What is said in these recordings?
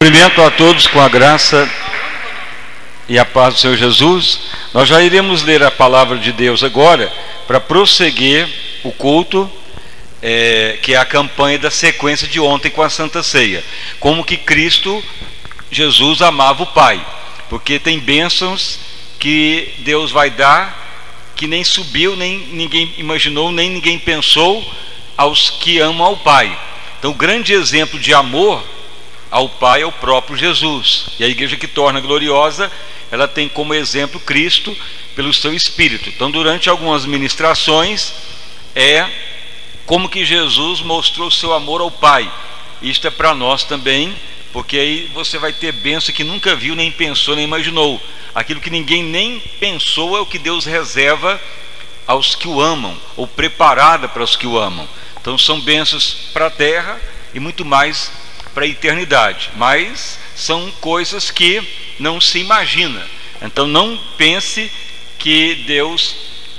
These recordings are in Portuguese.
Cumprimento a todos com a graça e a paz do Senhor Jesus. Nós já iremos ler a palavra de Deus agora para prosseguir o culto, que é a campanha da sequência de ontem com a Santa Ceia. Como que Cristo, Jesus, amava o Pai, porque tem bênçãos que Deus vai dar que nem subiu, nem ninguém imaginou, nem ninguém pensou aos que amam ao Pai. Então o grande exemplo de amor ao Pai é o próprio Jesus, e a igreja que torna gloriosa, ela tem como exemplo Cristo pelo seu Espírito. Então durante algumas ministrações como que Jesus mostrou o seu amor ao Pai. Isto é para nós também, porque aí você vai ter bênção que nunca viu, nem pensou, nem imaginou. Aquilo que ninguém nem pensou é o que Deus reserva aos que o amam, ou preparada para os que o amam. Então são bênçãos para a terra e muito mais para a eternidade, mas são coisas que não se imagina. Então não pense que Deus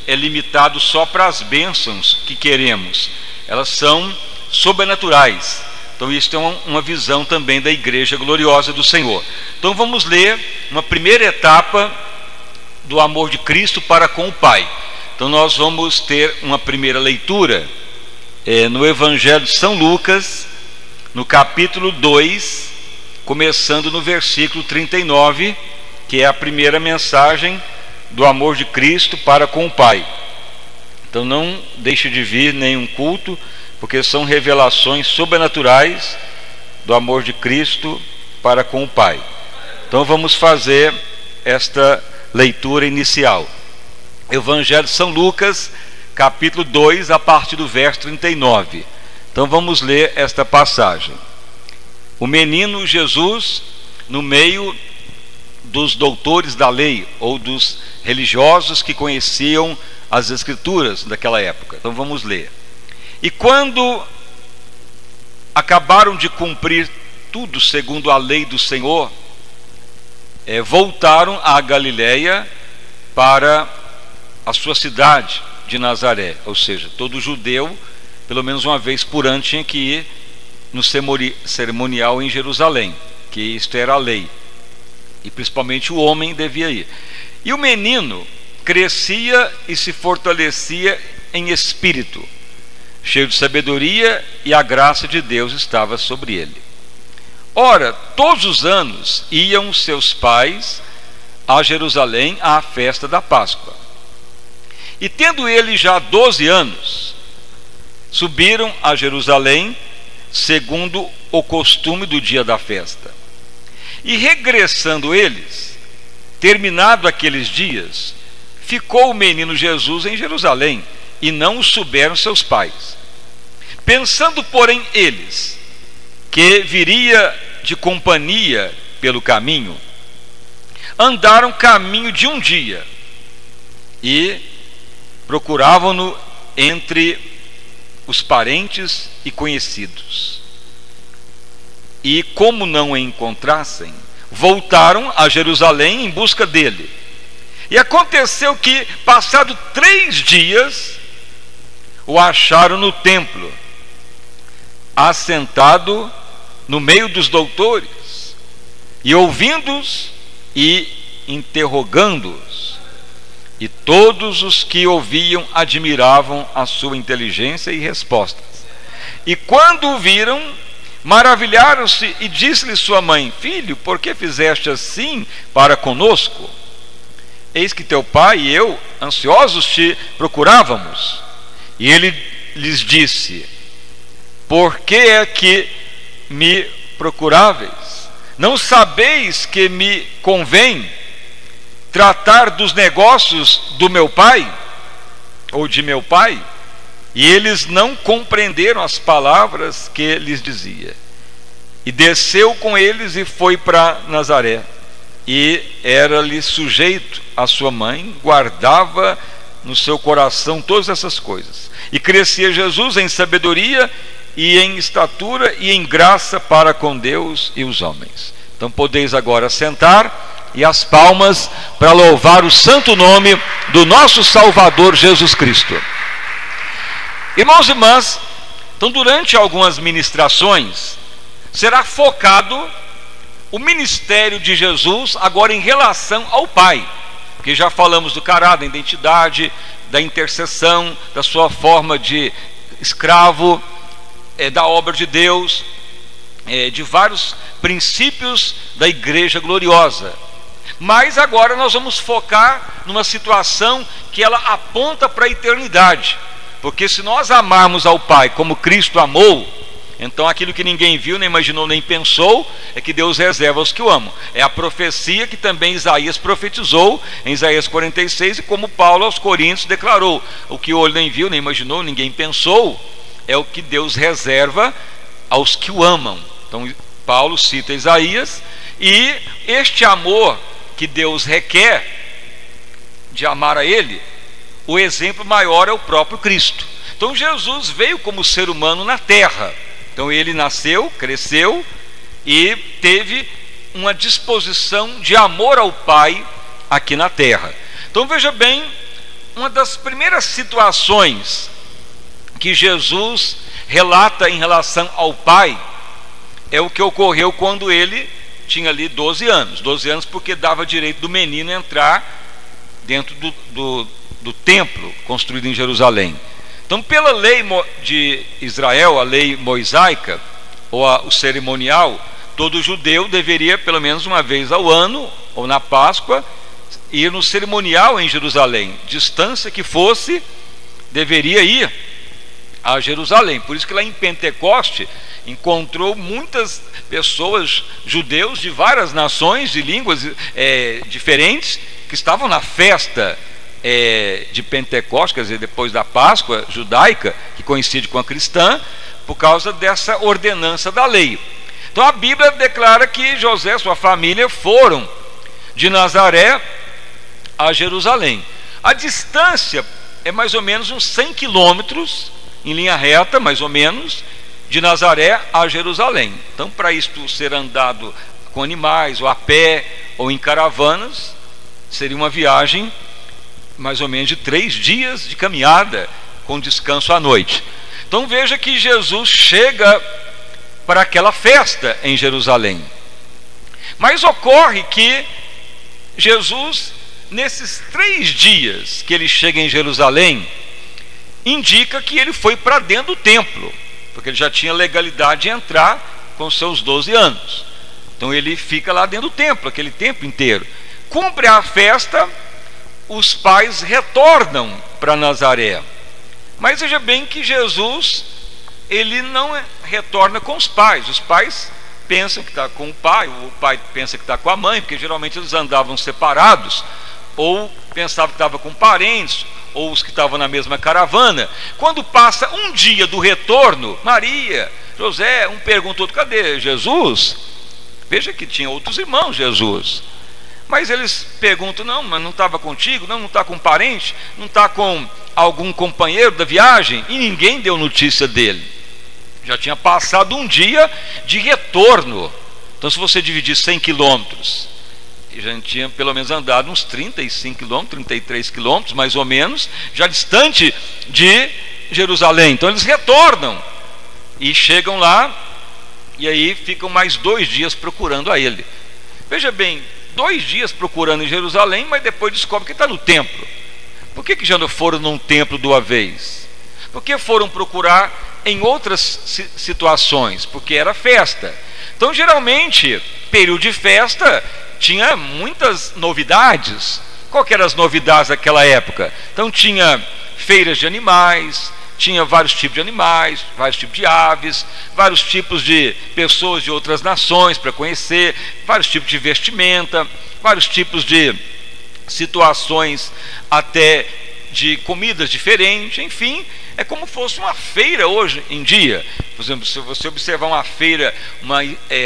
é limitado só para as bênçãos que queremos, elas são sobrenaturais. Então isso é uma visão também da igreja gloriosa do Senhor. Então vamos ler uma primeira etapa do amor de Cristo para com o Pai. Então nós vamos ter uma primeira leitura no Evangelho de São Lucas, no capítulo 2, começando no versículo 39, que é a primeira mensagem do amor de Cristo para com o Pai. Então não deixe de vir nenhum culto, porque são revelações sobrenaturais do amor de Cristo para com o Pai. Então vamos fazer esta leitura inicial. Evangelho de São Lucas, capítulo 2, a partir do verso 39. Então vamos ler esta passagem. O menino Jesus, no meio dos doutores da lei, ou dos religiosos que conheciam as Escrituras daquela época. Então vamos ler. E quando acabaram de cumprir tudo segundo a lei do Senhor, voltaram a Galiléia para a sua cidade de Nazaré. Ou seja, todo judeu, pelo menos uma vez por ano, tinha que ir no cerimonial em Jerusalém, que isto era a lei, e principalmente o homem devia ir. E o menino crescia e se fortalecia em espírito, cheio de sabedoria, e a graça de Deus estava sobre ele. Ora, todos os anos iam seus pais a Jerusalém à festa da Páscoa. E tendo ele já 12 anos, subiram a Jerusalém segundo o costume do dia da festa. E regressando eles, terminado aqueles dias, ficou o menino Jesus em Jerusalém, e não o souberam seus pais. Pensando, porém, eles que viria de companhia pelo caminho, andaram caminho de um dia e procuravam-no entre os parentes e conhecidos. E como não o encontrassem, voltaram a Jerusalém em busca dele. E aconteceu que, passado 3 dias, o acharam no templo, assentado no meio dos doutores, e ouvindo-os e interrogando-os. E todos os que ouviam admiravam a sua inteligência e respostas. E quando o viram, maravilharam-se, e disse-lhe sua mãe: Filho, por que fizeste assim para conosco? Eis que teu pai e eu, ansiosos, te procurávamos. E ele lhes disse: Por que é que me procuráveis? Não sabeis que me convém tratar dos negócios do meu pai, ou de meu pai? E eles não compreenderam as palavras que lhes dizia. E desceu com eles e foi para Nazaré, e era-lhe sujeito a sua mãe, guardava no seu coração todas essas coisas. E crescia Jesus em sabedoria e em estatura e em graça para com Deus e os homens. Então podeis agora sentar, e as palmas para louvar o santo nome do nosso Salvador Jesus Cristo. Irmãos e irmãs, então durante algumas ministrações será focado o ministério de Jesus agora em relação ao Pai, porque já falamos do caráter, da identidade, da intercessão, da sua forma de escravo, da obra de Deus, de vários princípios da igreja gloriosa. Mas agora nós vamos focar numa situação que ela aponta para a eternidade, porque se nós amarmos ao Pai como Cristo amou, então aquilo que ninguém viu, nem imaginou, nem pensou, é que Deus reserva aos que o amam. É a profecia que também Isaías profetizou em Isaías 46, e como Paulo aos Coríntios declarou: o que o olho nem viu, nem imaginou, ninguém pensou, é o que Deus reserva aos que o amam. Então Paulo cita Isaías, e este amor que Deus requer de amar a Ele, o exemplo maior é o próprio Cristo. Então Jesus veio como ser humano na terra. Então ele nasceu, cresceu e teve uma disposição de amor ao Pai aqui na terra. Então veja bem, uma das primeiras situações que Jesus relata em relação ao Pai é o que ocorreu quando ele tinha ali 12 anos. 12 anos porque dava direito do menino entrar dentro do templo construído em Jerusalém. Então, pela lei de Israel, a lei mosaica, ou o cerimonial, todo judeu deveria, pelo menos uma vez ao ano, ou na Páscoa, ir no cerimonial em Jerusalém. Distância que fosse, deveria ir a Jerusalém. Por isso que lá em Pentecoste encontrou muitas pessoas, judeus de várias nações, de línguas diferentes, que estavam na festa de Pentecostes, quer dizer, depois da Páscoa judaica, que coincide com a cristã, por causa dessa ordenança da lei. Então a Bíblia declara que José e sua família foram de Nazaré a Jerusalém. A distância é mais ou menos uns 100 quilômetros, em linha reta, mais ou menos, de Nazaré a Jerusalém. Então, para isto ser andado com animais, ou a pé, ou em caravanas, seria uma viagem mais ou menos de 3 dias de caminhada, com descanso à noite. Então veja que Jesus chega para aquela festa em Jerusalém. Mas ocorre que Jesus, nesses 3 dias que ele chega em Jerusalém, indica que ele foi para dentro do templo, porque ele já tinha legalidade de entrar com seus 12 anos. Então ele fica lá dentro do templo, aquele tempo inteiro. Cumpre a festa, os pais retornam para Nazaré. Mas veja bem que Jesus, ele não retorna com os pais pensam que está com o pai pensa que está com a mãe, porque geralmente eles andavam separados, ou pensavam que estava com parentes, ou os que estavam na mesma caravana. Quando passa um dia do retorno, Maria, José, um pergunta outro: cadê Jesus? Veja que tinha outros irmãos Jesus, mas eles perguntam: não, mas não estava contigo? Não está com parente? Não está com algum companheiro da viagem? E ninguém deu notícia dele. Já tinha passado um dia de retorno. Então, se você dividir 100 quilômetros, já tinha pelo menos andado uns 35 quilômetros, 33 quilômetros, mais ou menos, já distante de Jerusalém. Então, eles retornam e chegam lá, e aí ficam mais 2 dias procurando a ele. Veja bem, 2 dias procurando em Jerusalém, mas depois descobre que está no templo. Por que já não foram num templo de uma vez? Porque foram procurar em outras situações, porque era festa. Então, geralmente, período de festa tinha muitas novidades. Qual que eram as novidades daquela época? Então tinha feiras de animais, tinha vários tipos de animais, vários tipos de aves, vários tipos de pessoas de outras nações para conhecer, vários tipos de vestimenta, vários tipos de situações até de comidas diferentes. Enfim, é como se fosse uma feira hoje em dia. Por exemplo, se você observar uma feira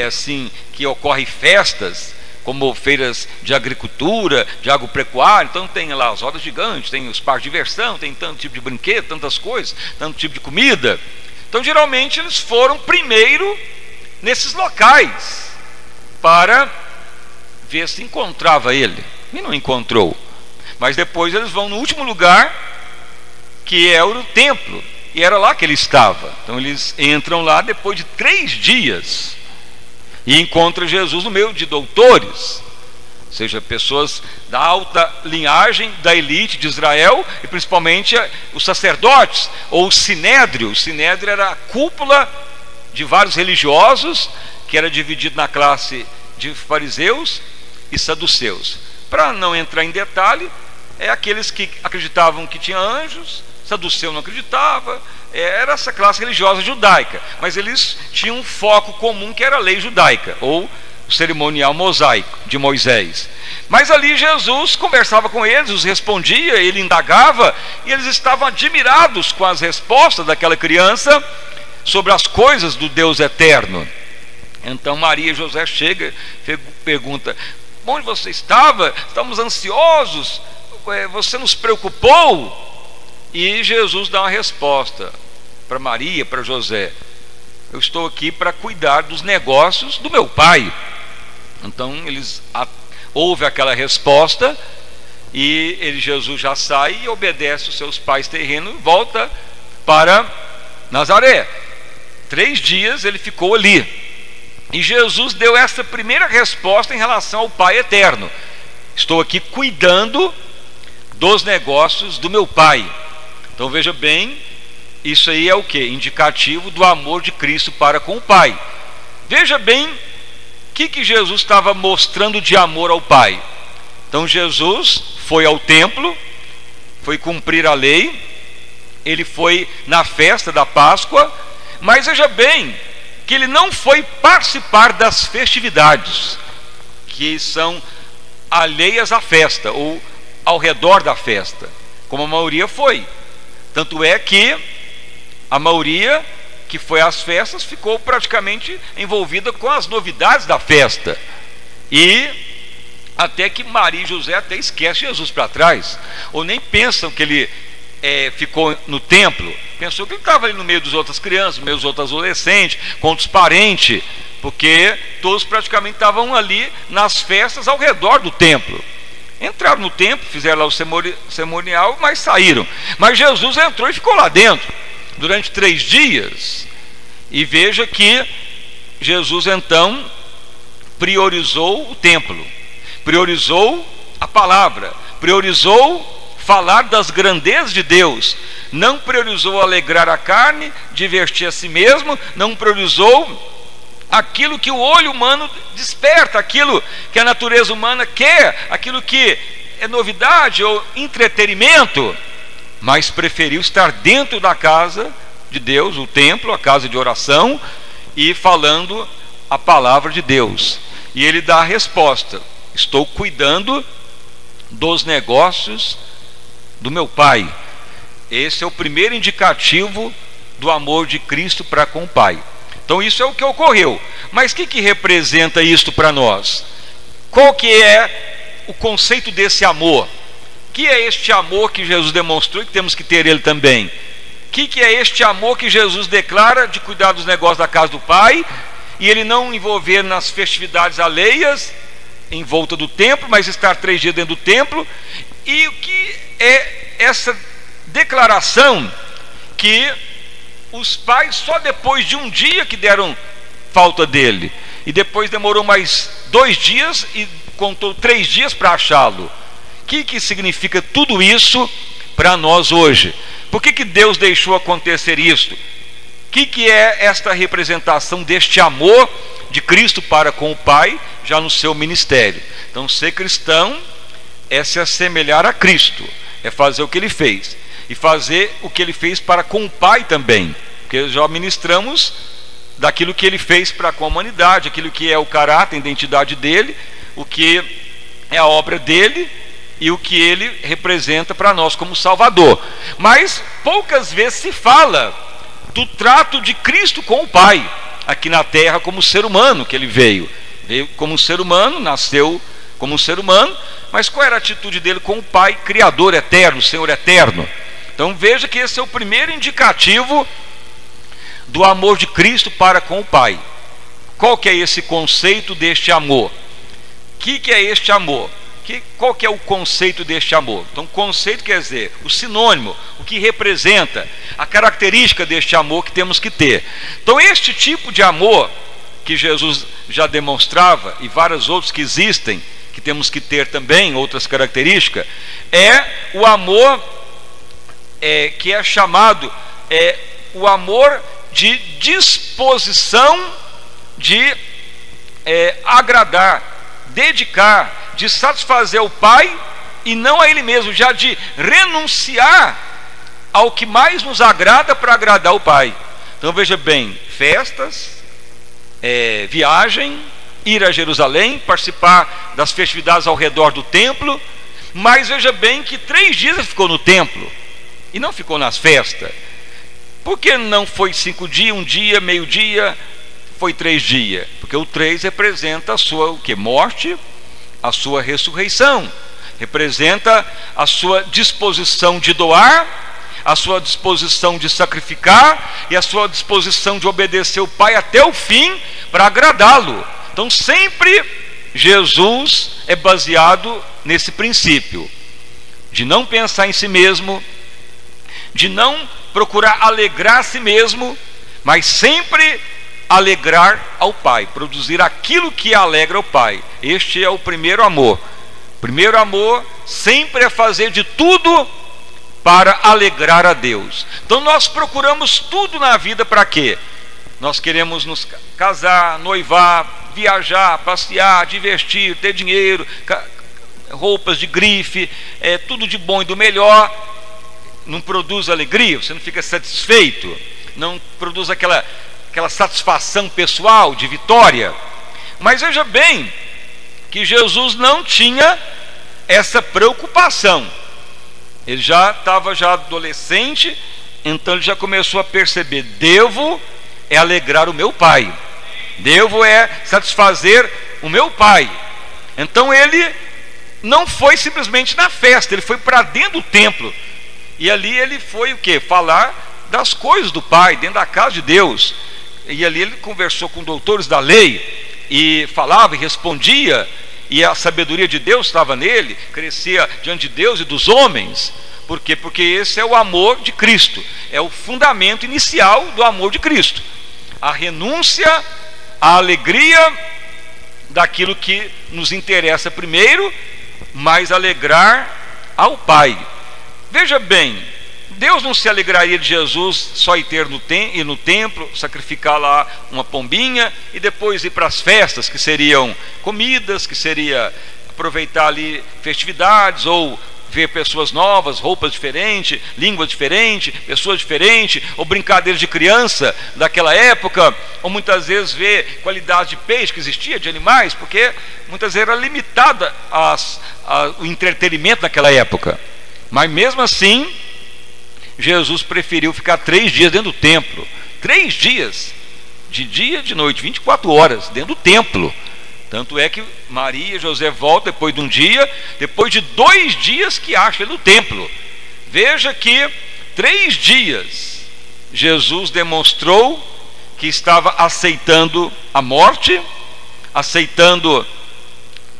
assim, que ocorre festas, como feiras de agricultura, de agropecuária, então tem lá as rodas gigantes, tem os parques de diversão, tem tanto tipo de brinquedo, tantas coisas, tanto tipo de comida. Então geralmente eles foram primeiro nesses locais para ver se encontrava ele, e não encontrou. Mas depois eles vão no último lugar, que é o templo, e era lá que ele estava. Então eles entram lá depois de 3 dias. e encontra Jesus no meio de doutores, ou seja, pessoas da alta linhagem, da elite de Israel, e principalmente os sacerdotes, ou o sinédrio. O sinédrio era a cúpula de vários religiosos, que era dividido na classe de fariseus e saduceus. Para não entrar em detalhe, aqueles que acreditavam que tinha anjos, saduceu não acreditava, era essa classe religiosa judaica, mas eles tinham um foco comum, que era a lei judaica, ou o cerimonial mosaico de Moisés. Mas ali Jesus conversava com eles, os respondia, ele indagava, e eles estavam admirados com as respostas daquela criança sobre as coisas do Deus eterno. Então Maria e José chegam, pergunta: onde você estava? Estamos ansiosos, você nos preocupou? E Jesus dá uma resposta para Maria, para José: eu estou aqui para cuidar dos negócios do meu pai. Então eles ouvem aquela resposta, e Jesus já sai e obedece os seus pais terrenos e volta para Nazaré. 3 dias ele ficou ali, e Jesus deu essa primeira resposta em relação ao Pai eterno: estou aqui cuidando dos negócios do meu pai. Então veja bem, isso aí é o que? Indicativo do amor de Cristo para com o Pai. Veja bem o que Jesus estava mostrando de amor ao Pai. Então Jesus foi ao templo, foi cumprir a lei, ele foi na festa da Páscoa, mas veja bem que ele não foi participar das festividades que são alheias à festa, ou ao redor da festa, como a maioria foi. Tanto é que a maioria que foi às festas ficou praticamente envolvida com as novidades da festa, e até que Maria e José até esquecem Jesus para trás, ou nem pensam que ele ficou no templo, pensou que ele estava ali no meio das outras crianças, no meio dos outros adolescentes, com outros parentes, porque todos praticamente estavam ali nas festas ao redor do templo. Entraram no templo, fizeram lá o cerimonial, mas saíram. Mas Jesus entrou e ficou lá dentro durante 3 dias. E veja que Jesus então priorizou o templo, priorizou a palavra, priorizou falar das grandezas de Deus, não priorizou alegrar a carne, divertir a si mesmo, não priorizou aquilo que o olho humano desperta, aquilo que a natureza humana quer, aquilo que é novidade ou entretenimento, mas preferiu estar dentro da casa de Deus, o templo, a casa de oração, e falando a palavra de Deus. E ele dá a resposta: estou cuidando dos negócios do meu Pai. Esse é o primeiro indicativo do amor de Cristo para com o Pai. Então isso é o que ocorreu. Mas o que representa isto para nós? Qual que é o conceito desse amor? Que é este amor que Jesus demonstrou e que temos que ter ele também? Que é este amor que Jesus declara de cuidar dos negócios da casa do Pai, e ele não envolver nas festividades alheias em volta do templo, mas estar 3 dias dentro do templo? E o que é essa declaração que os pais só depois de 1 dia que deram falta dele, e depois demorou mais 2 dias e contou 3 dias para achá-lo? O que significa tudo isso para nós hoje? Por que Deus deixou acontecer isso? O que é esta representação deste amor de Cristo para com o Pai já no seu ministério? Então, ser cristão é se assemelhar a Cristo, é fazer o que ele fez, e fazer o que ele fez para com o Pai também, porque já ministramos daquilo que ele fez para com a humanidade, aquilo que é o caráter, a identidade dele, o que é a obra dele e o que ele representa para nós como Salvador. Mas poucas vezes se fala do trato de Cristo com o Pai aqui na terra, como ser humano que ele veio como ser humano, nasceu como ser humano, mas qual era a atitude dele com o Pai, Criador eterno, Senhor eterno? Então veja que esse é o primeiro indicativo do amor de Cristo para com o Pai. Qual que é esse conceito deste amor? O que é este amor? Qual que é o conceito deste amor? Então, conceito quer dizer o sinônimo, o que representa, a característica deste amor que temos que ter. Então, este tipo de amor que Jesus já demonstrava, e vários outros que existem, que temos que ter também, outras características, é o amor que é chamado o amor de disposição de agradar, dedicar, de satisfazer o Pai e não a Ele mesmo, já de renunciar ao que mais nos agrada para agradar o Pai. Então veja bem, festas, viagem, ir a Jerusalém, participar das festividades ao redor do templo, mas veja bem que 3 dias ele ficou no templo e não ficou nas festas. Por que não foi 5 dias, 1 dia, meio-dia, foi 3 dias? Porque o 3 representa a sua morte, a sua ressurreição, representa a sua disposição de doar, a sua disposição de sacrificar e a sua disposição de obedecer o Pai até o fim para agradá-lo. Então sempre Jesus é baseado nesse princípio de não pensar em si mesmo, de não procurar alegrar a si mesmo, mas sempre alegrar ao Pai, produzir aquilo que alegra o Pai. Este é o primeiro amor. O primeiro amor sempre é fazer de tudo para alegrar a Deus. Então nós procuramos tudo na vida para quê? Nós queremos nos casar, noivar, viajar, passear, divertir, ter dinheiro, roupas de grife, tudo de bom e do melhor. Não produz alegria, você não fica satisfeito, não produz aquela satisfação pessoal de vitória. Mas veja bem que Jesus não tinha essa preocupação. Ele já estava adolescente, então ele já começou a perceber: devo alegrar o meu Pai, devo satisfazer o meu Pai. Então ele não foi simplesmente na festa, ele foi para dentro do templo. E ali ele foi o quê? Falar das coisas do Pai, dentro da casa de Deus. E ali ele conversou com doutores da lei, e falava e respondia, e a sabedoria de Deus estava nele, crescia diante de Deus e dos homens. Por quê? Porque esse é o amor de Cristo, é o fundamento inicial do amor de Cristo. A renúncia, a alegria daquilo que nos interessa primeiro, mas alegrar ao Pai. Veja bem, Deus não se alegraria de Jesus só ir no templo, sacrificar lá uma pombinha e depois ir para as festas, que seriam comidas, que seria aproveitar ali festividades, ou ver pessoas novas, roupas diferentes, língua diferente, pessoas diferentes, ou brincadeiras de criança daquela época, ou muitas vezes ver qualidade de peixe que existia, de animais, porque muitas vezes era limitada o entretenimento naquela época. Mas mesmo assim, Jesus preferiu ficar 3 dias dentro do templo. 3 dias, de dia e de noite, 24 horas dentro do templo. Tanto é que Maria e José voltam depois de um dia, depois de 2 dias que acham ele no templo. Veja que 3 dias Jesus demonstrou que estava aceitando a morte, aceitando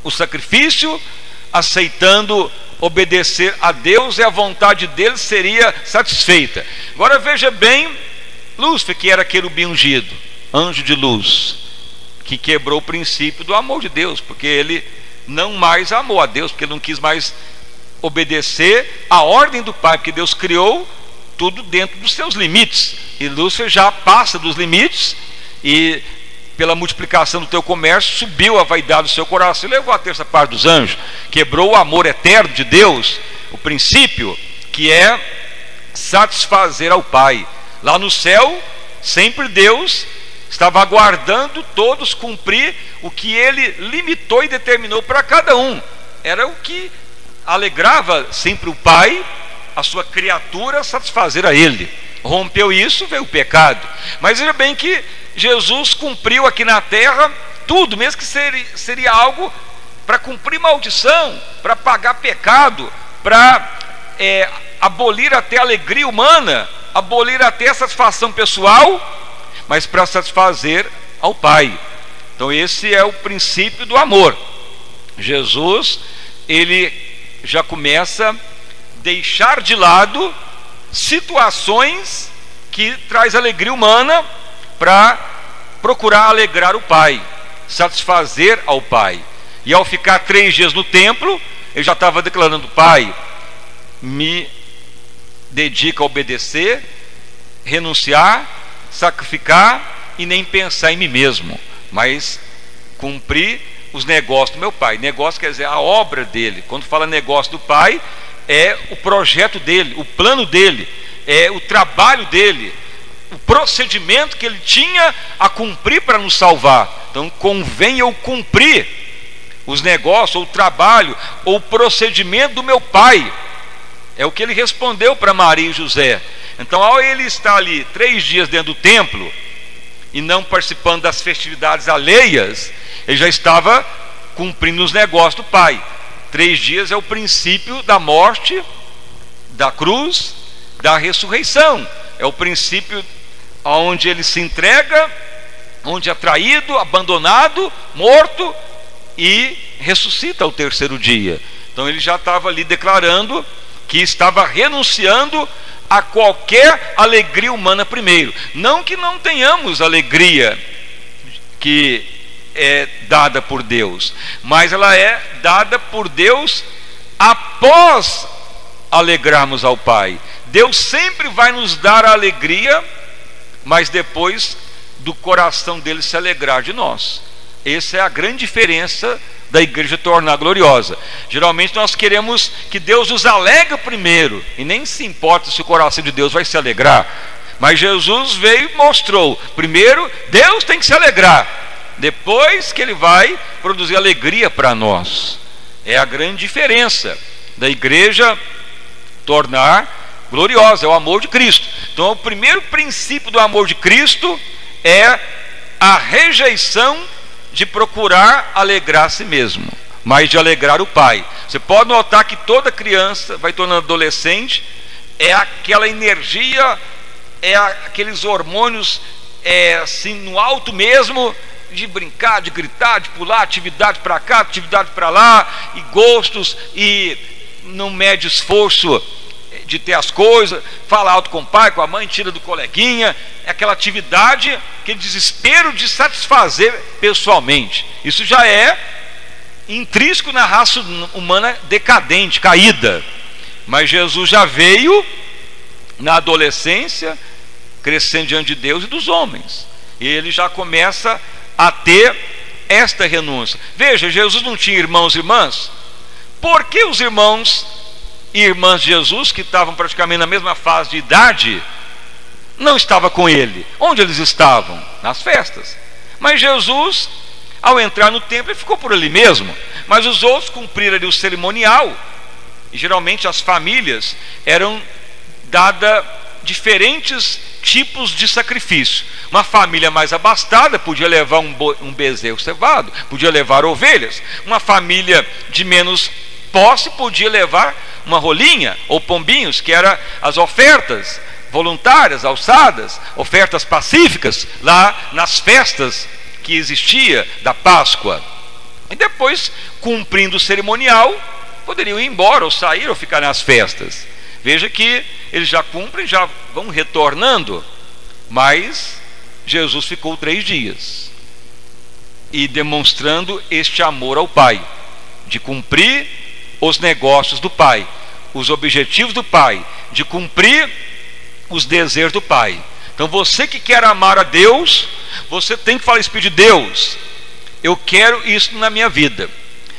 o sacrifício, aceitando obedecer a Deus, e a vontade dele seria satisfeita. Agora veja bem, Lúcifer, que era querubim ungido, anjo de luz, que quebrou o princípio do amor de Deus, porque ele não mais amou a Deus, porque ele não quis mais obedecer a ordem do Pai, porque Deus criou tudo dentro dos seus limites, e Lúcifer já passa dos limites, e pela multiplicação do teu comércio subiu a vaidade do seu coração e levou a 1/3 parte dos anjos, quebrou o amor eterno de Deus, o princípio que é satisfazer ao Pai. Lá no céu, sempre Deus estava aguardando todos cumprir o que ele limitou e determinou para cada um. Era o que alegrava sempre o Pai, a sua criatura, satisfazer a ele. Rompeu isso, veio o pecado. Mas veja bem que Jesus cumpriu aqui na terra tudo, mesmo que seria algo para cumprir maldição, para pagar pecado, para abolir até a alegria humana, abolir até a satisfação pessoal, mas para satisfazer ao Pai. Então esse é o princípio do amor. Jesus, ele já começa a deixar de lado situações que traz alegria humana, para procurar alegrar o pai, satisfazer ao pai. E ao ficar 3 dias no templo, ele já estava declarando: Pai, me dedica a obedecer, renunciar, sacrificar e nem pensar em mim mesmo, mas cumprir os negócios do meu pai. Negócio quer dizer a obra dele. Quando fala negócio do pai, é o projeto dele, o plano dele, é o trabalho dele, o procedimento que ele tinha a cumprir para nos salvar. Então convém eu cumprir os negócios, ou o trabalho, ou o procedimento do meu pai. É o que ele respondeu para Maria e José. Então, ao ele estar ali 3 dias dentro do templo e não participando das festividades alheias, ele já estava cumprindo os negócios do pai. 3 dias é o princípio da morte, da cruz, da ressurreição. É o princípio onde ele se entrega, onde é traído, abandonado, morto e ressuscita ao 3º dia. Então ele já estava ali declarando que estava renunciando a qualquer alegria humana primeiro. Não que não tenhamos alegria que é dada por Deus, mas ela é dada por Deus após alegrarmos ao Pai. Deus sempre vai nos dar a alegria, mas depois do coração dele se alegrar de nós. Essa é a grande diferença da igreja tornar gloriosa. Geralmente nós queremos que Deus nos alegre primeiro, e nem se importa se o coração de Deus vai se alegrar. Mas Jesus veio e mostrou: primeiro Deus tem que se alegrar, depois que ele vai produzir alegria para nós. É a grande diferença da igreja tornar gloriosa, é o amor de Cristo. Então o primeiro princípio do amor de Cristo é a rejeição de procurar alegrar a si mesmo, mas de alegrar o Pai. Você pode notar que toda criança vai tornando adolescente, é aquela energia, é aqueles hormônios assim no alto mesmo, de brincar, de gritar, de pular, atividade para cá, atividade para lá, e gostos, e não mede esforço de ter as coisas, fala alto com o pai, com a mãe, tira do coleguinha. É aquela atividade, aquele desespero de satisfazer pessoalmente. Isso já é intrínseco na raça humana decadente, caída. Mas Jesus já veio na adolescência, crescendo diante de Deus e dos homens, e ele já começa a ter esta renúncia. Veja, Jesus não tinha irmãos e irmãs. Por que os irmãos e irmãs de Jesus, que estavam praticamente na mesma fase de idade, não estavam com ele? Onde eles estavam? Nas festas. Mas Jesus, ao entrar no templo, ele ficou por ali mesmo. Mas os outros cumpriram ali o cerimonial. E geralmente as famílias eram dadas diferentes tipos de sacrifício. Uma família mais abastada podia levar um bezerro cevado, podia levar ovelhas. Uma família de menos posse podia levar uma rolinha ou pombinhos, que eram as ofertas voluntárias, alçadas, ofertas pacíficas, lá nas festas que existia da Páscoa. E depois, cumprindo o cerimonial, poderiam ir embora, ou sair, ou ficar nas festas. Veja que eles já cumprem, já vão retornando. Mas Jesus ficou 3 dias, e demonstrando este amor ao Pai, de cumprir os negócios do Pai, os objetivos do Pai, de cumprir os desejos do Pai. Então você que quer amar a Deus, você tem que falar isso, pedir: Deus, eu quero isso na minha vida.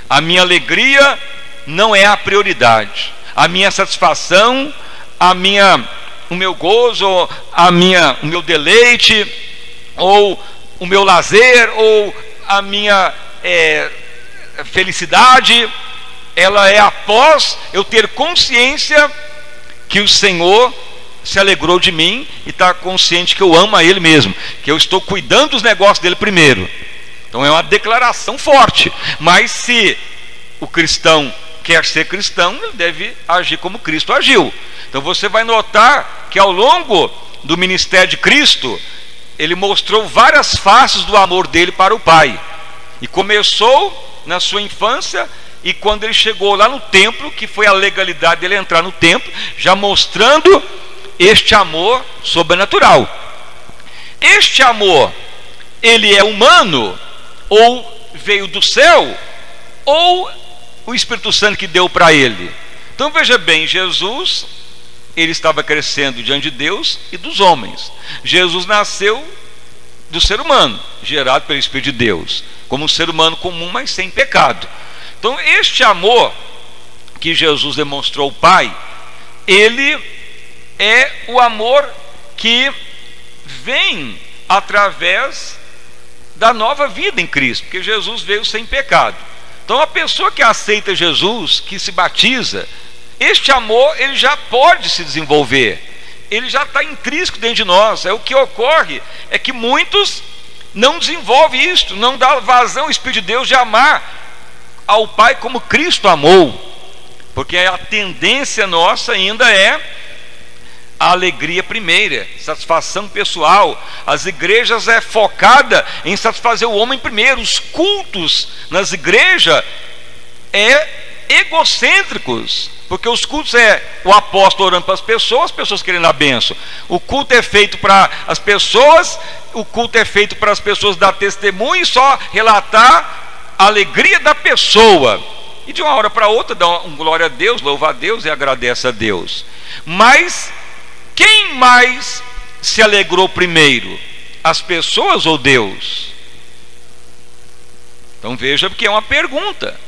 A minha alegria não é a prioridade. A minha satisfação, o meu gozo, o meu deleite, ou o meu lazer, ou a minha felicidade, ela é após eu ter consciência que o Senhor se alegrou de mim, e está consciente que eu amo a Ele mesmo, que eu estou cuidando dos negócios dele primeiro. Então é uma declaração forte. Mas se o cristão quer ser cristão, ele deve agir como Cristo agiu. Então você vai notar que ao longo do ministério de Cristo, ele mostrou várias faces do amor dele para o Pai. E começou na sua infância, e quando ele chegou lá no templo, que foi a legalidade dele entrar no templo, já mostrando este amor sobrenatural. Este amor, ele é humano, ou veio do céu, ou o Espírito Santo que deu para ele. Então veja bem, Jesus, ele estava crescendo diante de Deus e dos homens. Jesus nasceu do ser humano, gerado pelo Espírito de Deus, como um ser humano comum, mas sem pecado. Então este amor que Jesus demonstrou ao Pai, ele é o amor que vem através da nova vida em Cristo, porque Jesus veio sem pecado. Então a pessoa que aceita Jesus, que se batiza, este amor ele já pode se desenvolver, ele já está intrínseco dentro de nós. O que ocorre é que muitos não desenvolvem isto, não dá vazão ao Espírito de Deus de amar ao Pai como Cristo amou, porque a tendência nossa ainda é a alegria primeira, satisfação pessoal. As igrejas é focada em satisfazer o homem primeiro. Os cultos nas igrejas é egocêntricos, porque os cultos é o apóstolo orando para as pessoas querendo a bênção. O culto é feito para as pessoas, o culto é feito para as pessoas dar testemunho e só relatar a alegria da pessoa, e de uma hora para outra dá um glória a Deus, louva a Deus e agradece a Deus. Mas quem mais se alegrou primeiro? As pessoas ou Deus? Então veja, porque é uma pergunta.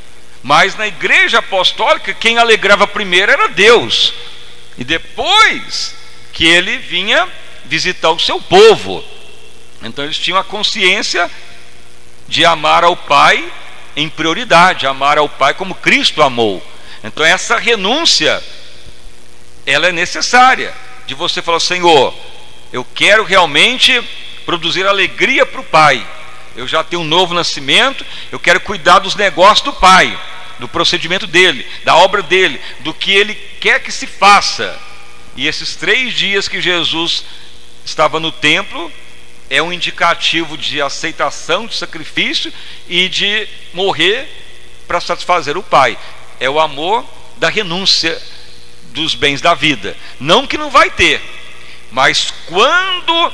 Mas na igreja apostólica, quem alegrava primeiro era Deus, e depois que ele vinha visitar o seu povo. Então eles tinham a consciência de amar ao Pai em prioridade, amar ao Pai como Cristo amou. Então essa renúncia, ela é necessária, de você falar: Senhor, eu quero realmente produzir alegria para o Pai, eu já tenho um novo nascimento, eu quero cuidar dos negócios do Pai, do procedimento dele, da obra dele, do que ele quer que se faça. E esses 3 dias que Jesus estava no templo é um indicativo de aceitação, de sacrifício e de morrer para satisfazer o Pai. É o amor da renúncia dos bens da vida. Não que não vai ter, mas quando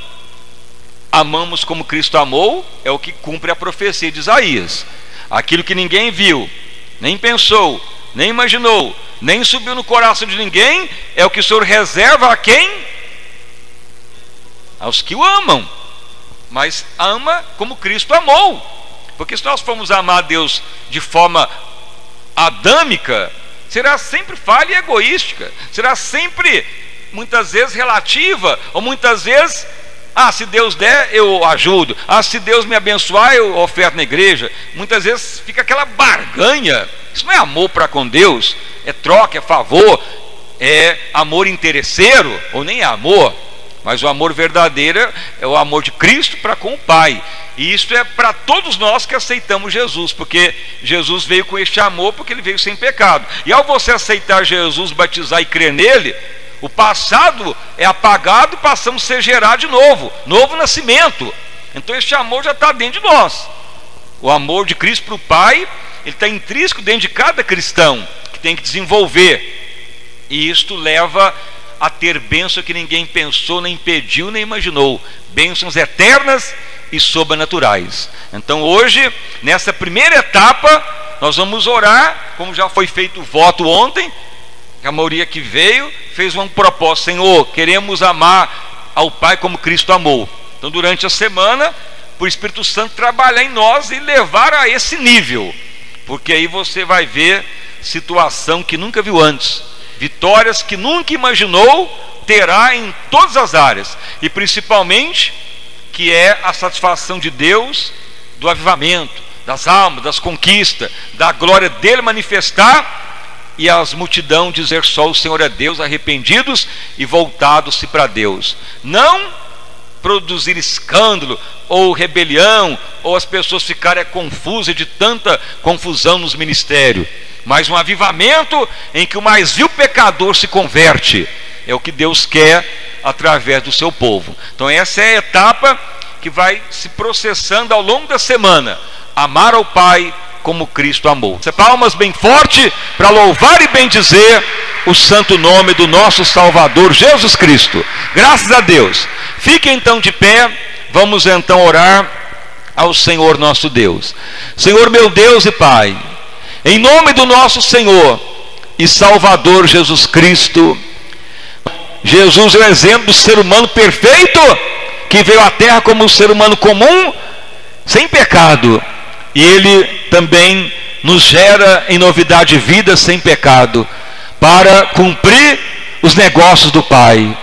amamos como Cristo amou, é o que cumpre a profecia de Isaías. Aquilo que ninguém viu, nem pensou, nem imaginou, nem subiu no coração de ninguém, é o que o Senhor reserva a quem? Aos que o amam. Mas ama como Cristo amou. Porque se nós formos amar a Deus de forma adâmica, será sempre falha e egoística, será sempre, muitas vezes, relativa, ou muitas vezes, se Deus der, eu ajudo, se Deus me abençoar, eu oferto na igreja. Muitas vezes fica aquela barganha. Isso não é amor para com Deus, é troca, é favor, é amor interesseiro, ou nem é amor. Mas o amor verdadeiro é o amor de Cristo para com o Pai. E isso é para todos nós que aceitamos Jesus, porque Jesus veio com este amor, porque ele veio sem pecado. E ao você aceitar Jesus, batizar e crer nele, o passado é apagado e passamos a ser gerados de novo, novo nascimento. Então este amor já está dentro de nós. O amor de Cristo para o Pai, ele está intrínseco dentro de cada cristão, que tem que desenvolver. E isto leva a ter bênção que ninguém pensou, nem pediu, nem imaginou. Bênçãos eternas e sobrenaturais. Então hoje, nessa primeira etapa, nós vamos orar, como já foi feito o voto ontem. A maioria que veio fez um propósito: Senhor, queremos amar ao Pai como Cristo amou. Então durante a semana, o Espírito Santo trabalhar em nós e levar a esse nível, porque aí você vai ver situação que nunca viu antes, vitórias que nunca imaginou terá em todas as áreas, e principalmente que é a satisfação de Deus, do avivamento, das almas, das conquistas, da glória dele manifestar, e as multidão dizer só: o Senhor é Deus, arrependidos e voltados-se para Deus. Não produzir escândalo ou rebelião, ou as pessoas ficarem confusas de tanta confusão nos ministérios, mas um avivamento em que o mais vil pecador se converte. É o que Deus quer através do seu povo. Então essa é a etapa que vai se processando ao longo da semana: amar ao Pai como Cristo amou. Palmas bem forte para louvar e bendizer o santo nome do nosso Salvador Jesus Cristo. Graças a Deus. Fiquem então de pé, vamos então orar ao Senhor nosso Deus. Senhor meu Deus e Pai, em nome do nosso Senhor e Salvador Jesus Cristo, Jesus é o exemplo do ser humano perfeito, que veio à terra como um ser humano comum, sem pecado, e Ele também nos gera em novidade de vida sem pecado, para cumprir os negócios do Pai,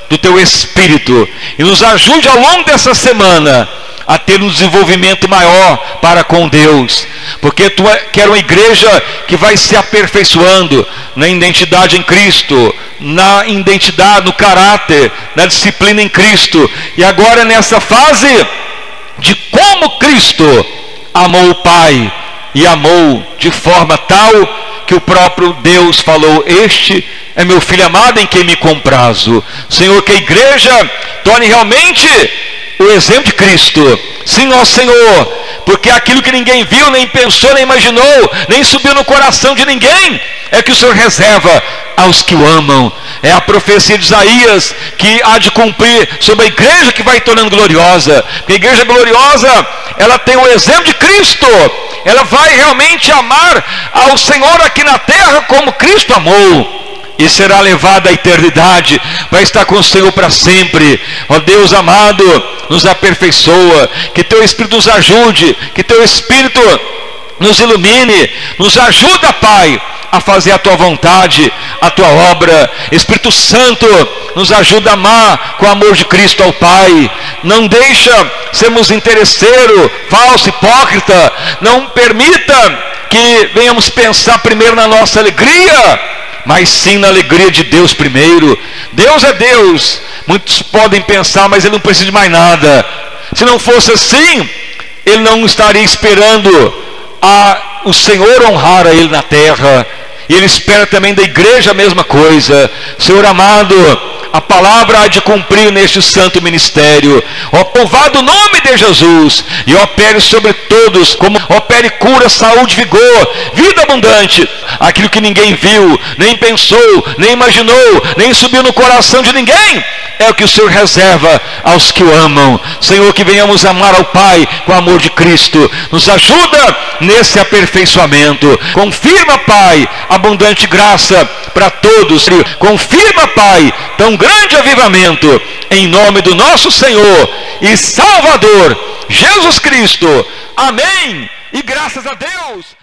do Teu Espírito, e nos ajude ao longo dessa semana a ter um desenvolvimento maior para com Deus, porque Tu quer uma igreja que vai se aperfeiçoando na identidade em Cristo, na identidade, no caráter, na disciplina em Cristo, e agora nessa fase de como Cristo amou o Pai, e amou de forma tal que o próprio Deus falou: este é meu Filho amado em quem me comprazo. Senhor, que a igreja torne realmente o exemplo de Cristo. Sim, ó Senhor, porque aquilo que ninguém viu, nem pensou, nem imaginou, nem subiu no coração de ninguém, é que o Senhor reserva aos que o amam. É a profecia de Isaías que há de cumprir sobre a igreja que vai tornando gloriosa. Porque a igreja gloriosa, ela tem o exemplo de Cristo, ela vai realmente amar ao Senhor aqui na terra como Cristo amou, e será levada à eternidade, vai estar com o Senhor para sempre. Ó Deus amado, nos aperfeiçoa, que Teu Espírito nos ajude, que Teu Espírito nos ilumine, nos ajuda, Pai, a fazer a Tua vontade, a Tua obra. Espírito Santo, nos ajuda a amar com o amor de Cristo ao Pai. Não deixa sermos interesseiro, falso, hipócrita. Não permita que venhamos pensar primeiro na nossa alegria, mas sim na alegria de Deus primeiro. Deus é Deus. Muitos podem pensar, mas Ele não precisa de mais nada. Se não fosse assim, Ele não estaria esperando o Senhor honrar a Ele na terra. E Ele espera também da igreja a mesma coisa. Senhor amado, a palavra há de cumprir neste santo ministério. Ó, louvado o nome de Jesus, e opere sobre todos, como opere cura, saúde, vigor, vida abundante. Aquilo que ninguém viu, nem pensou, nem imaginou, nem subiu no coração de ninguém, é o que o Senhor reserva aos que o amam. Senhor, que venhamos amar ao Pai com o amor de Cristo. Nos ajuda nesse aperfeiçoamento. Confirma, Pai, abundante graça para todos. Confirma, Pai, tão grande avivamento, em nome do nosso Senhor e Salvador Jesus Cristo. Amém. E graças a Deus.